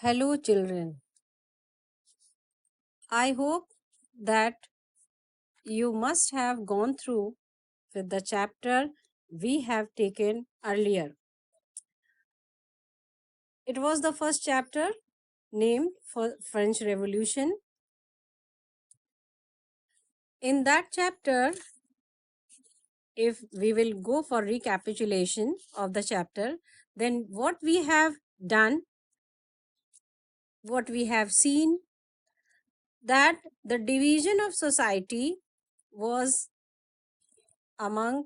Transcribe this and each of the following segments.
Hello, children. I hope that you must have gone through with the chapter we have taken earlier. It was the first chapter named for French Revolution. In that chapter, if we will go for recapitulation of the chapter, then what we have done, what we have seen, that the division of society was among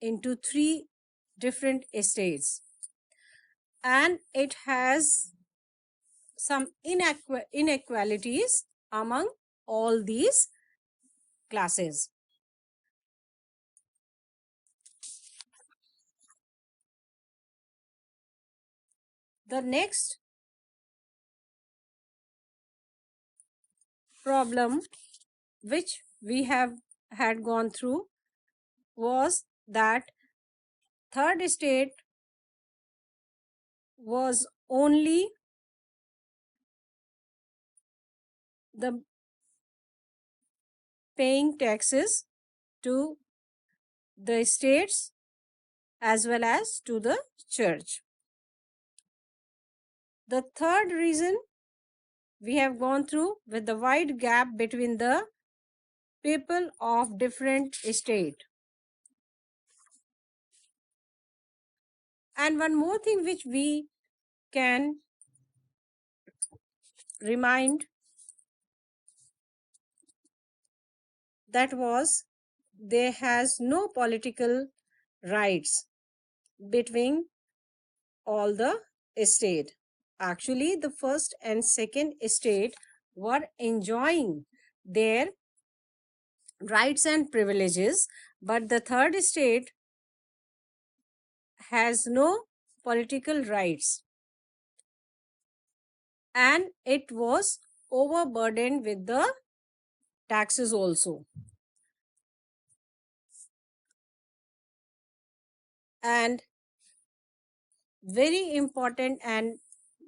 into three different estates, and it has some inequalities among all these classes. The next problem which we have had gone through was that third estate was only the paying taxes to the estates as well as to the church. The third reason we have gone through with the wide gap between the people of different estate. And one more thing which we can remind, that was there has no political rights between all the estate. Actually, the first and second estate were enjoying their rights and privileges, but the third estate has no political rights, and it was overburdened with the taxes also. And very important and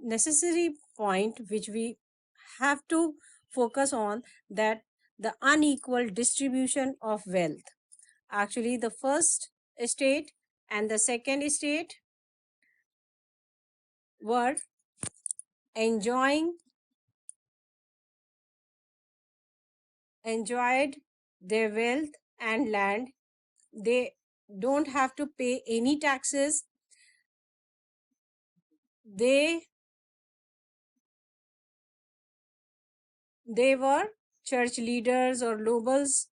necessary point which we have to focus on, that the unequal distribution of wealth. Actually, the first estate and the second estate were enjoyed their wealth and land. They don't have to pay any taxes. They were church leaders or nobles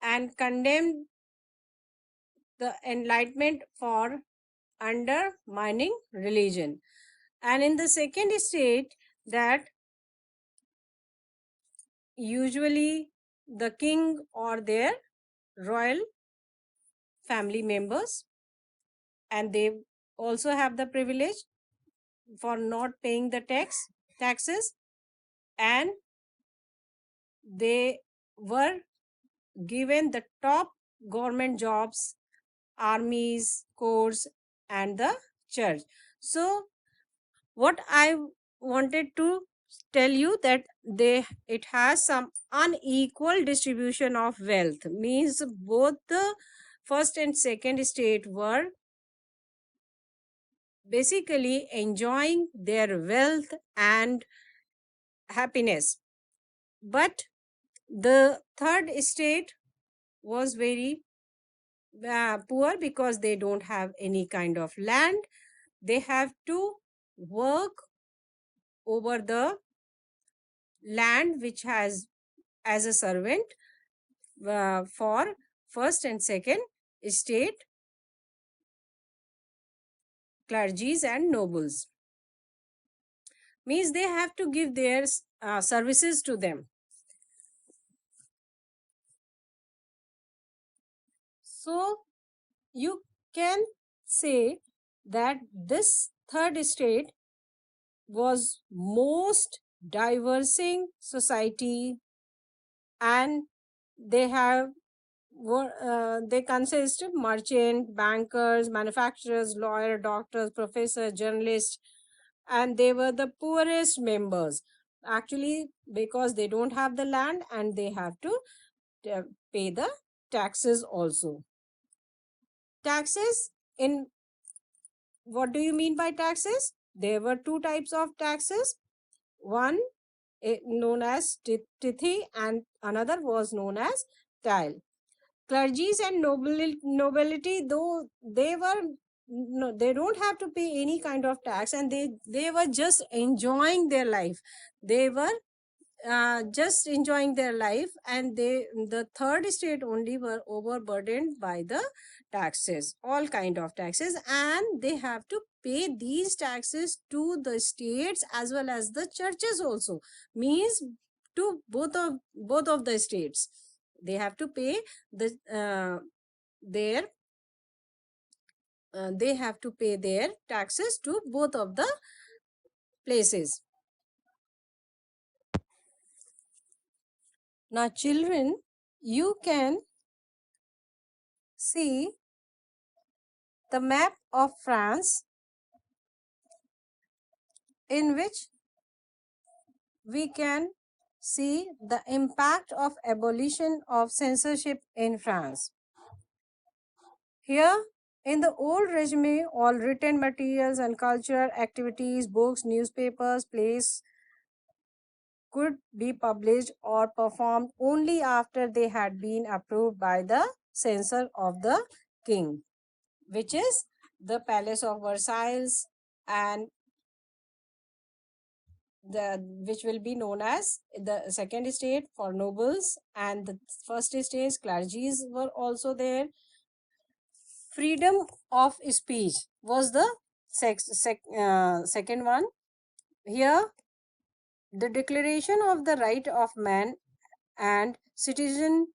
and condemned the enlightenment for undermining religion. And in the second estate, that usually the king or their royal family members, and they also have the privilege for not paying the taxes, and they were given the top government jobs, armies, courts, and the church. So what I wanted to tell you, that it has some unequal distribution of wealth, means both the first and second estate were basically enjoying their wealth and happiness, but the third estate was very poor because they don't have any kind of land. They have to work over the land which has as a servant for first and second estate clergies and nobles, means they have to give their services to them. So you can say that this third estate was most diversing society, and they have they consist of merchant, bankers, manufacturers, lawyer, doctors, professors, journalists, and they were the poorest members. Actually, because they don't have the land and they have to uh, pay the taxes also. Taxes in what do you mean by taxes? There were two types of taxes. One known as tithi and another was known as tile. Clergies and nobility, though they were no, they don't have to pay any kind of tax, and they were just enjoying their life. They were just enjoying their life, and the third state only were overburdened by the taxes, all kind of taxes, and they have to pay these taxes to the states as well as the churches also, means to both of the states. They have to pay the their they have to pay their taxes to both of the places. Now children, you can see the map of France, in which we can see the impact of abolition of censorship in France. Here, in the old regime, all written materials and cultural activities, books, newspapers, plays could be published or performed only after they had been approved by the censor of the king, which is the Palace of Versailles, and the which will be known as the second estate for nobles, and the first estate clergies were also there. Freedom of speech was the second one. Here, the declaration of the right of man and citizen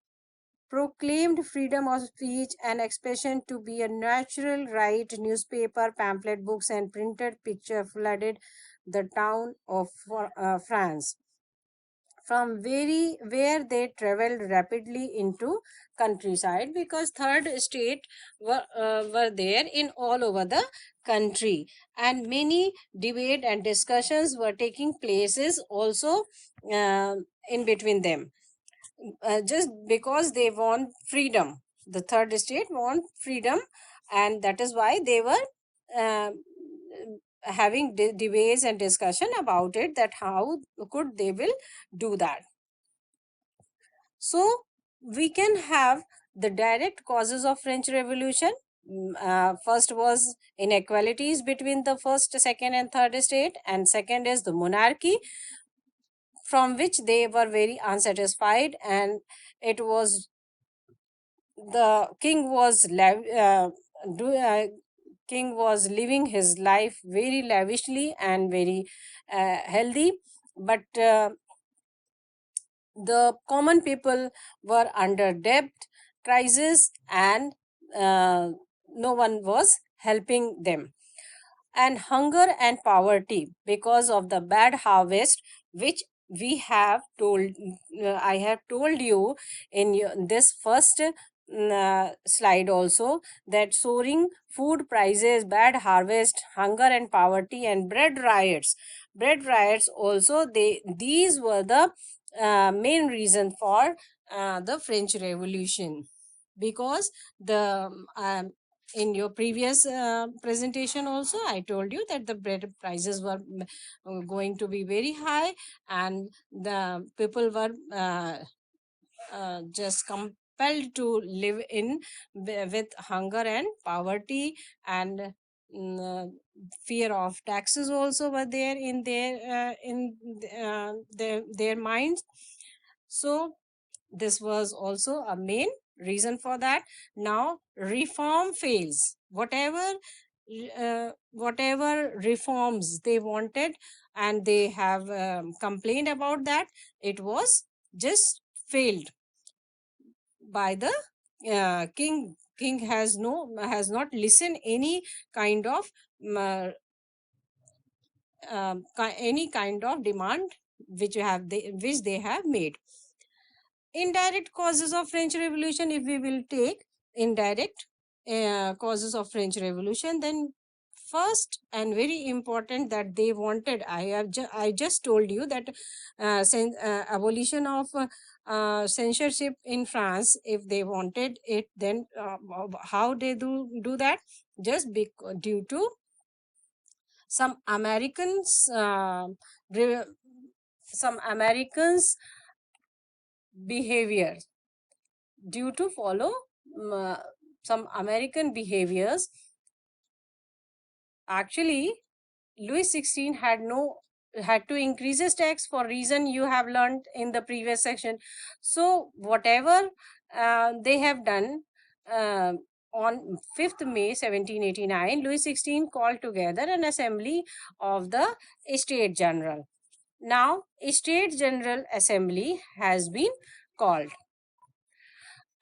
proclaimed freedom of speech and expression to be a natural right. Newspaper, pamphlet, books, and printed picture flooded the town of France, from where they traveled rapidly into countryside, because third state were there in all over the country, and many debate and discussions were taking places also uh, in between them, just because they want freedom. The third state want freedom, and that is why they were uh, having debates and discussion about it, that how could they will do that. So we can have the direct causes of French Revolution. First was inequalities between the first, second, and third state, and second is the monarchy, from which they were very unsatisfied, and it was the king was king was living his life very lavishly and very healthy, but the common people were under debt crisis, and no one was helping them. And hunger and poverty because of the bad harvest, which we have told I have told you in this first slide also, that soaring food prices, bad harvest, hunger and poverty, and bread riots also, these were the main reason for the French Revolution. Because the in your previous presentation also, I told you that the bread prices were going to be very high, and the people were just compelled to live in with hunger and poverty, and fear of taxes also were there in their minds. So this was also a main reason for that. Now reform fails, whatever reforms they wanted, and they have complained about that, it was just failed by the king has not listened any kind of any kind of demand which they have made. Indirect causes of French Revolution, if we will take indirect causes of French Revolution, then first and very important that they wanted, I just told you that abolition of censorship in France, if they wanted it, then how they do that? Just due to some Americans, some Americans behavior, due to follow some American behaviors. Actually, Louis XVI had to increase his tax for reason you have learned in the previous section. So whatever they have done, uh, on 5th May 1789, Louis XVI called together an assembly of the State General. Now, a State General Assembly has been called.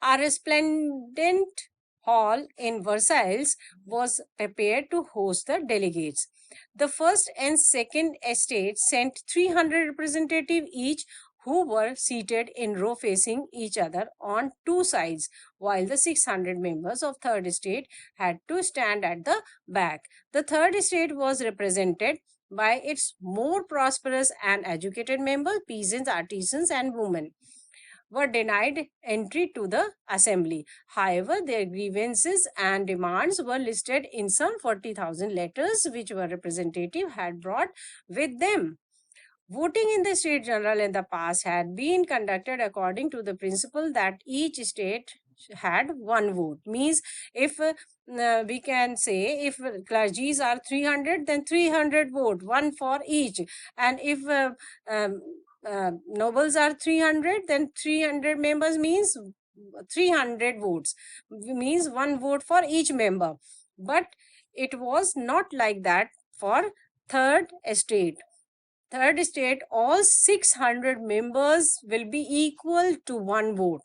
A resplendent hall in Versailles was prepared to host the delegates. The first and second estates sent 300 representatives each, who were seated in row facing each other on two sides, while the 600 members of third estate had to stand at the back. The third estate was represented by its more prosperous and educated members, peasants, artisans, and women were denied entry to the assembly. However, their grievances and demands were listed in some 40,000 letters which were representative had brought with them. Voting in the state general in the past had been conducted according to the principle that each state had one vote. Means if we can say if clergies are 300, then 300 vote, one for each. And if nobles are 300, then 300 members means 300 votes, means one vote for each member. But it was not like that for third estate. Third estate, all 600 members will be equal to one vote.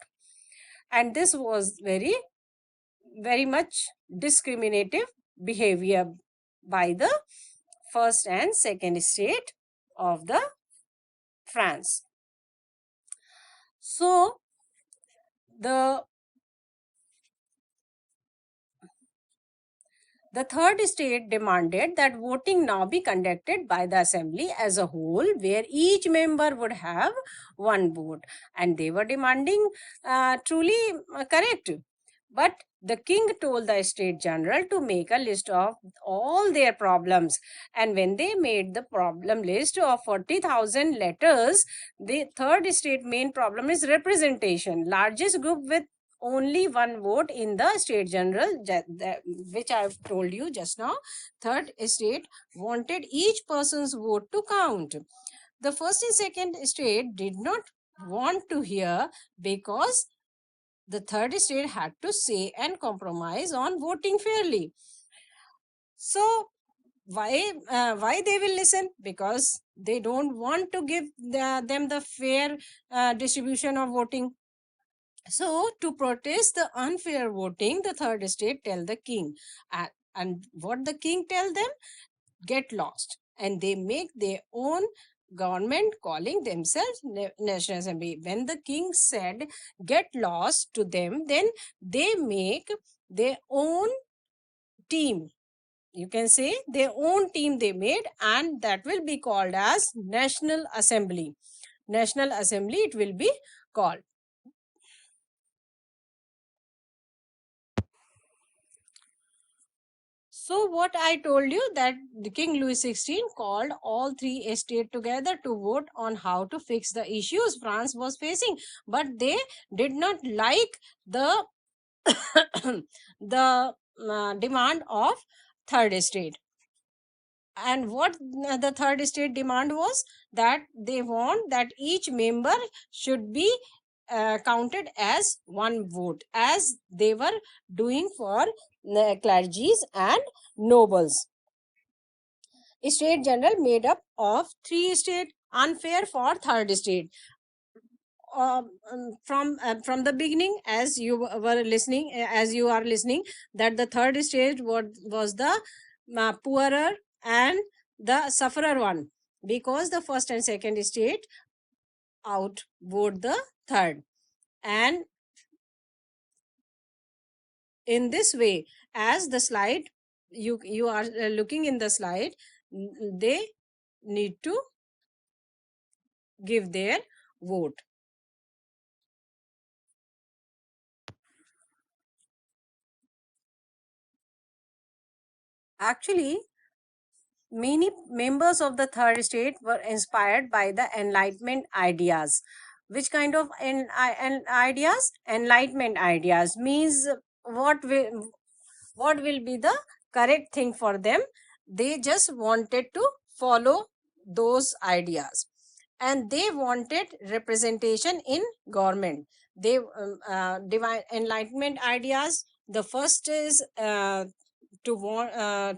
And this was very much discriminative behavior by the first and second estate of the France. So the third estate demanded that voting now be conducted by the assembly as a whole, where each member would have one vote. And they were demanding truly correct. But the king told the state general to make a list of all their problems. And when they made the problem list of 40,000 letters, the third estate main problem is representation. Largest group with only one vote in the state general, which I've told you just now. Third estate wanted each person's vote to count. The first and second estate did not want to hear, because the third estate had to say and compromise on voting fairly. So why they will listen? Because they don't want to give them the fair distribution of voting. So to protest the unfair voting, the third estate tell the king, and what the king tell them? Get lost. And they make their own government, calling themselves National Assembly. When the king said get lost to them, then they make their own team. You can say their own team they made, and that will be called as National Assembly. National Assembly it will be called. So what I told you, that the King Louis XVI called all three estates together to vote on how to fix the issues France was facing, but they did not like the the demand of third estate. And what the third estate demand was, that they want that each member should be counted as one vote, as they were doing for clergies and nobles. State general made up of three state, unfair for third estate. From the beginning, as you were listening, as you are listening, that the third stage was the poorer and the sufferer one, because the first and second state outvote the third. And in this way, as the slide, you are looking in the slide, they need to give their vote. Actually, many members of the third estate were inspired by the Enlightenment ideas. Which kind of ideas? Enlightenment ideas means what will be the correct thing for them. They just wanted to follow those ideas, and they wanted representation in government. They divine enlightenment ideas. The first is to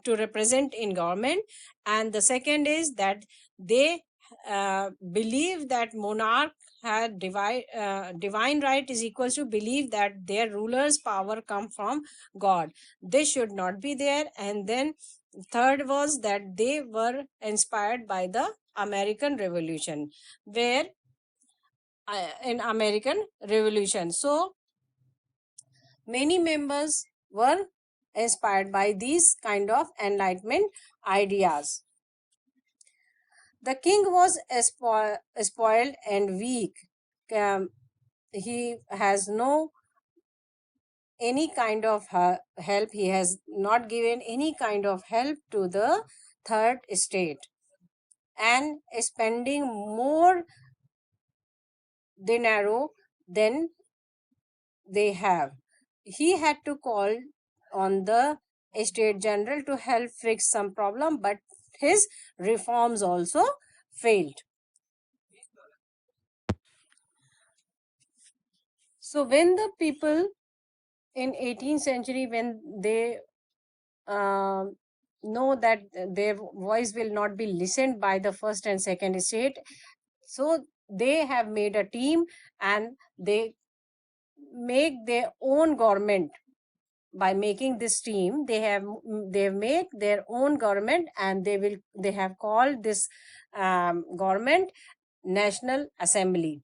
represent in government, and the second is that they believe that monarch had divine right is equals to believe that their rulers power come from God. They should not be there. And then third was that they were inspired by the American Revolution, where in American Revolution, so many members were inspired by these kind of enlightenment ideas. The king was spoiled and weak. He has no any kind of help. He has not given any kind of help to the third estate, and spending more dinero than they have. He had to call on the estate general to help fix some problem, but his reforms also failed. So when the people in 18th century, when they uh, know that their voice will not be listened by the first and second estate, so they have made a team and they make their own government. By making this team, they make their own government, and they have called this government national assembly.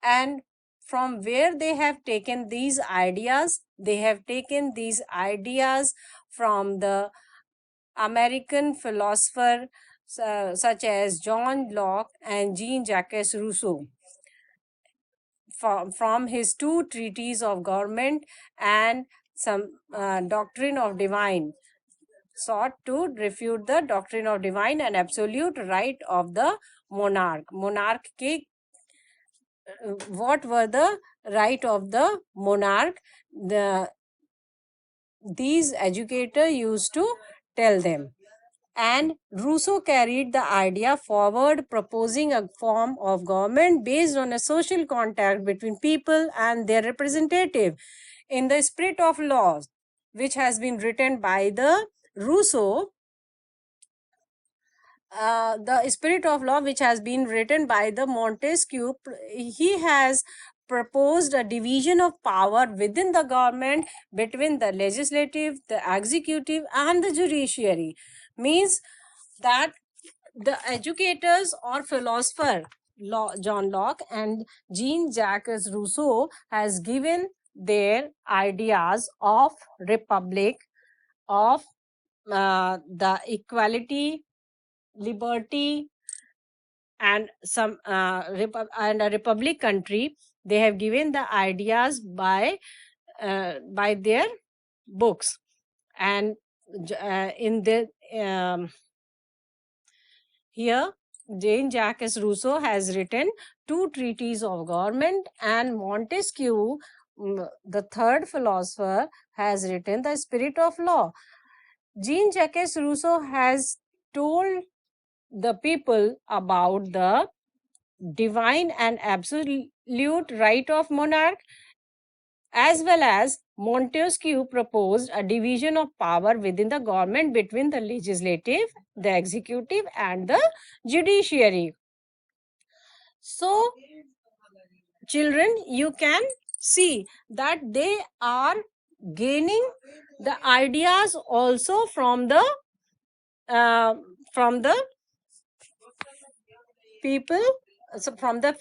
And from where they have taken these ideas? They have taken these ideas from the American philosopher such as John Locke and Jean-Jacques Rousseau, from his two treatises of government and some doctrine of divine, sought to refute the doctrine of divine and absolute right of the monarch ke what were the right of the monarch. These educators used to tell them. And Rousseau carried the idea forward, proposing a form of government based on a social contact between people and their representative in the spirit of laws, which has been written by the Rousseau. The spirit of law, which has been written by the Montesquieu, he has proposed a division of power within the government between the legislative, the executive, and the judiciary. Means that the educators or philosopher John Locke and Jean-Jacques Rousseau has given their ideas of republic, of the equality, liberty, and some and a republic country. They have given the ideas by their books. And in the here, Jean-Jacques Rousseau has written two treatises of government, and Montesquieu, the third philosopher, has written the spirit of law. Jean-Jacques Rousseau has told the people about the divine and absolute right of monarch, as well as Montesquieu proposed a division of power within the government between the legislative, the executive, and the judiciary. So, children, you can see that they are gaining the ideas also uh, from the people so from the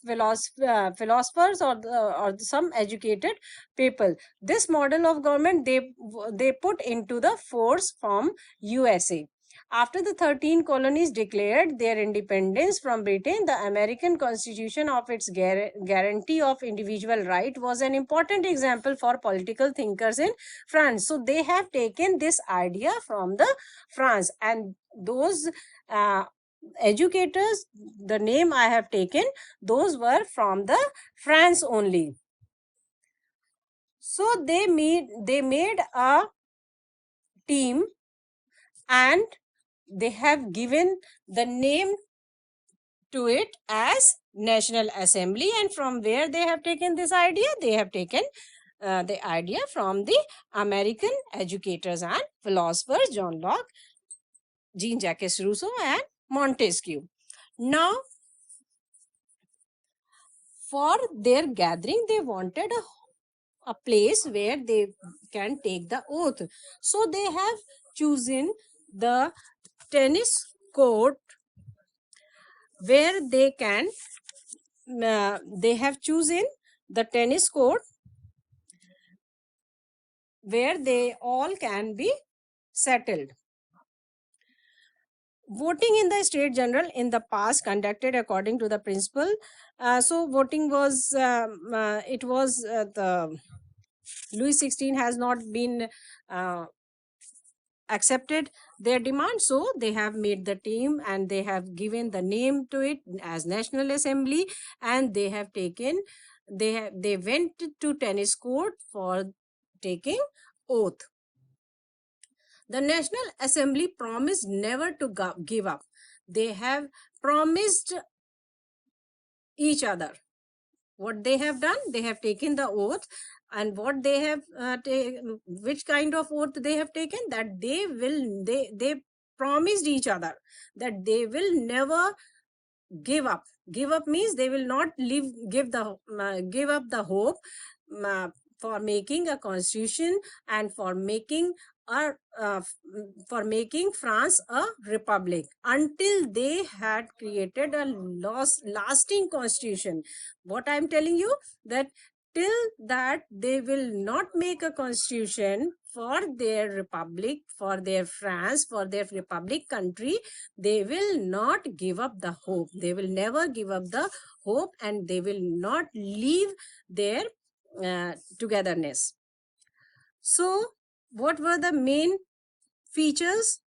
philosophers or some educated people. This model of government they put into the force from USA. After the 13 colonies declared their independence from Britain, the American Constitution of its guarantee of individual right was an important example for political thinkers in France. So they have taken this idea from the France, and those uh, educators, the name I have taken, those were from the France only. So they made a team, and they have given the name to it as National Assembly. And from where they have taken this idea? They have taken the idea from the American educators and philosophers John Locke, Jean-Jacques Rousseau, and Montesquieu. Now, for their gathering, they wanted a place where they can take the oath. So they have chosen the tennis court where they have chosen the tennis court where they all can be settled. Voting in the state general in the past conducted according to the principle. So voting was it was the Louis XVI has not been accepted their demand, so they have made the team and they have given the name to it as National Assembly, and they have taken they went to tennis court for taking oath. The National Assembly promised never to give up. They have promised each other. What they have done? They have taken the oath, and what they have which kind of oath they have taken? That they promised each other that they will never give up. Give up means they will not give up the hope uh, for making a constitution and a for making France a republic until they had created a lasting constitution. What I am telling you, that till that they will not make a constitution for their republic, for their France, for their republic country, they will not give up the hope. They will never give up the hope, and they will not leave their togetherness. So, what were the main features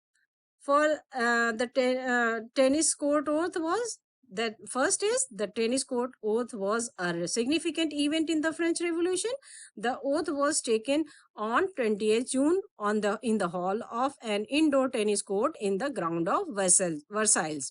for the tennis court oath? Was that first is the tennis court oath was a significant event in the French Revolution. The oath was taken on 28th June in the hall of an indoor tennis court in the ground of Versailles.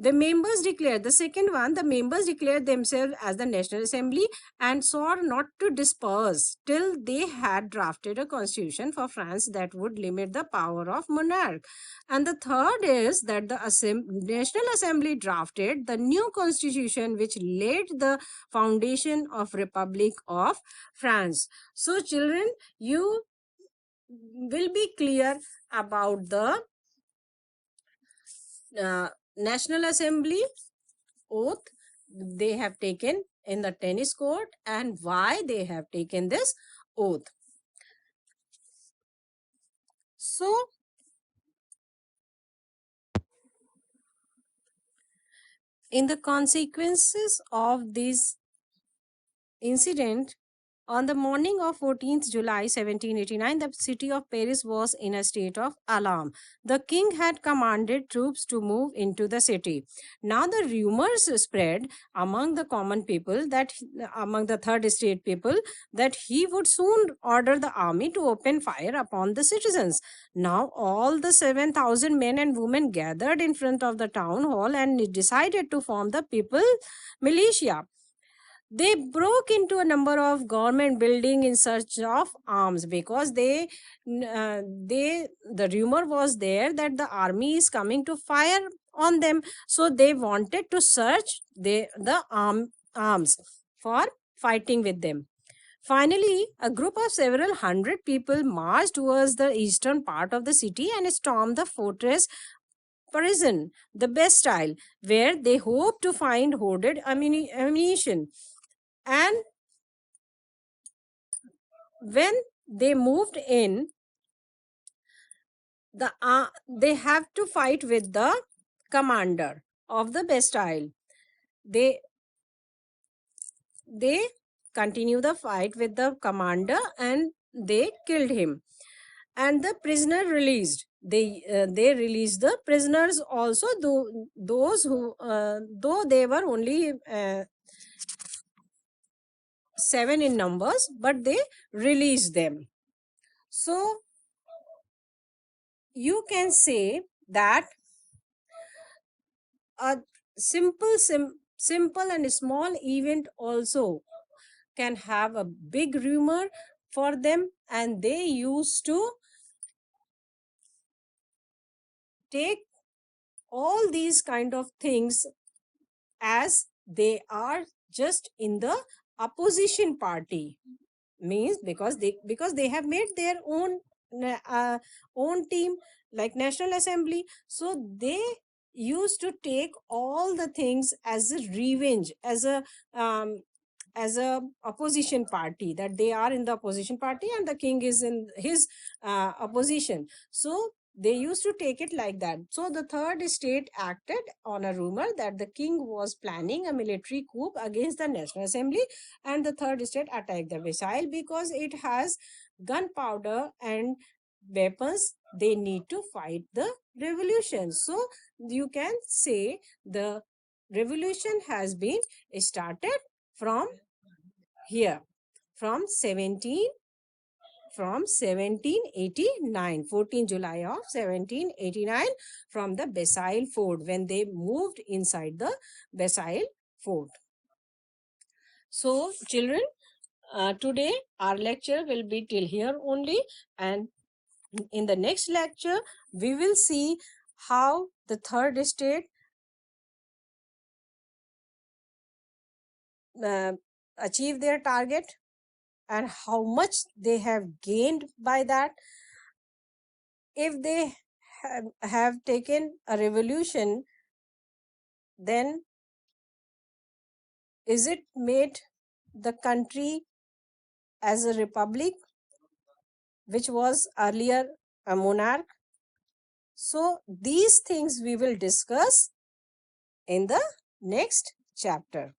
The members declared, the second one, the members declared themselves as the National Assembly and swore not to disperse till they had drafted a constitution for France that would limit the power of monarch. And the third is that the National Assembly drafted the new constitution which laid the foundation of Republic of France. So children, you will be clear about the National Assembly oath they have taken in the tennis court and why they have taken this oath. So, in the consequences of this incident, on the morning of 14th July 1789, the city of Paris was in a state of alarm. The king had commanded troops to move into the city. Now the rumors spread among the common people, that among the third estate people, that he would soon order the army to open fire upon the citizens. Now all the 7,000 men and women gathered in front of the town hall and decided to form the people militia. They broke into a number of government building in search of arms, because the rumor was there that the army is coming to fire on them, so they wanted to search the arms for fighting with them. Finally, a group of several hundred people marched towards the eastern part of the city and stormed the fortress prison, the Bastille, where they hoped to find hoarded ammunition. And when they moved in, they have to fight with the commander of the Bastille. They they continue the fight with the commander and they killed him, and the prisoner released. They released the prisoners also, though those who though they were only 7 in numbers, but they released them. So you can say that a simple and small event also can have a big rumor for them, and they used to take all these kind of things as they are just in the opposition party, means because they have made their uh, own team like National Assembly. So they used to take all the things as a revenge, um, as a opposition party, that they are in the opposition party and the king is in his opposition. So they used to take it like that. So the third state acted on a rumor that the king was planning a military coup against the National Assembly, and the third state attacked the Versailles because it has gunpowder and weapons. They need to fight the revolution. So you can say the revolution has been started from here, from 1789, 14 July of 1789, from the Bastille Fort, when they moved inside the Bastille Fort. So children, today our lecture will be till here only, and in the next lecture we will see how the third state uh, achieve their target and how much they have gained by that. If they have taken a revolution, then is it made the country as a republic, which was earlier a monarch? So these things we will discuss in the next chapter.